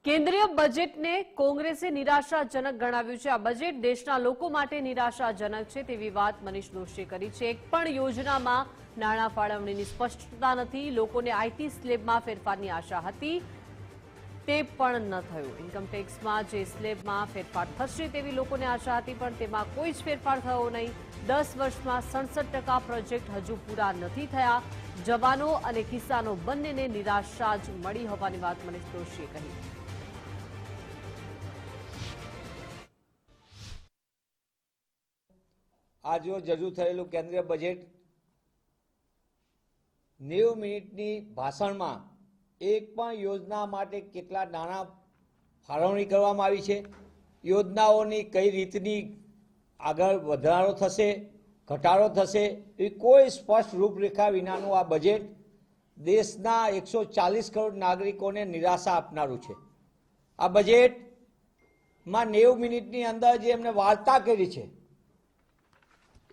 કેન્દ્રીય બજેટને કોંગ્રેસે નિરાશાજનક ગણાવ્યું છે। આ બજેટ દેશના લોકો માટે નિરાશાજનક છે તેવી વાત મનીષ દોશીએ કરી છે। એક પણ યોજનામાં નાણાં ફાળવણીની સ્પષ્ટતા નથી। લોકોને આઈટી સ્લેબમાં ફેરફારની આશા હતી, તે પણ ન થયું। ઇન્કમ ટેક્સમાં જે સ્લેબમાં ફેરફાર થશે તેવી લોકોને આશા હતી, પણ તેમાં કોઈ જ ફેરફાર થયો નહીં। 10 વર્ષમાં 67% પ્રોજેક્ટ હજુ પૂરા નથી થયા। જવાનો અને કિસાનો બંનેને નિરાશા જ મળી હોવાની વાત મનીષ દોશીએ કહી। आज रजू थयेलुं केंद्रीय बजेट 90 मिनिटनी भाषणमां एक पण योजना माटे केटला नाणां फाळवणी करवामां आवी छे, योजनाओनी कई रीतनी आगळ વધારો થશે, ઘટાડો થશે, એ કોઈ સ્પષ્ટ રૂપરેખા વિનાનું આ બજેટ દેશના 140 કરોડ નાગરિકોને નિરાશા આપનારું છે। આ બજેટમાં 90 મિનિટની અંદર જે એમને વાર્તા કરી છે,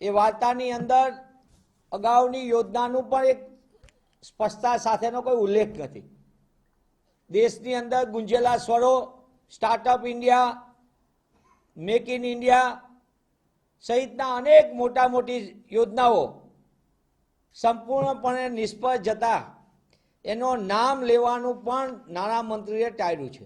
એ વાર્તાની અંદર અગાઉની યોજનાનું પણ એક સ્પષ્ટતા સાથેનો કોઈ ઉલ્લેખ નથી। દેશની અંદર ગુંજેલા સ્વરો startup India, make in India સહિતના અનેક મોટા મોટી યોજનાઓ સંપૂર્ણપણે નિષ્ફળ જતા એનો નામ લેવાનું પણ નાણામંત્રીએ ટાળ્યું છે।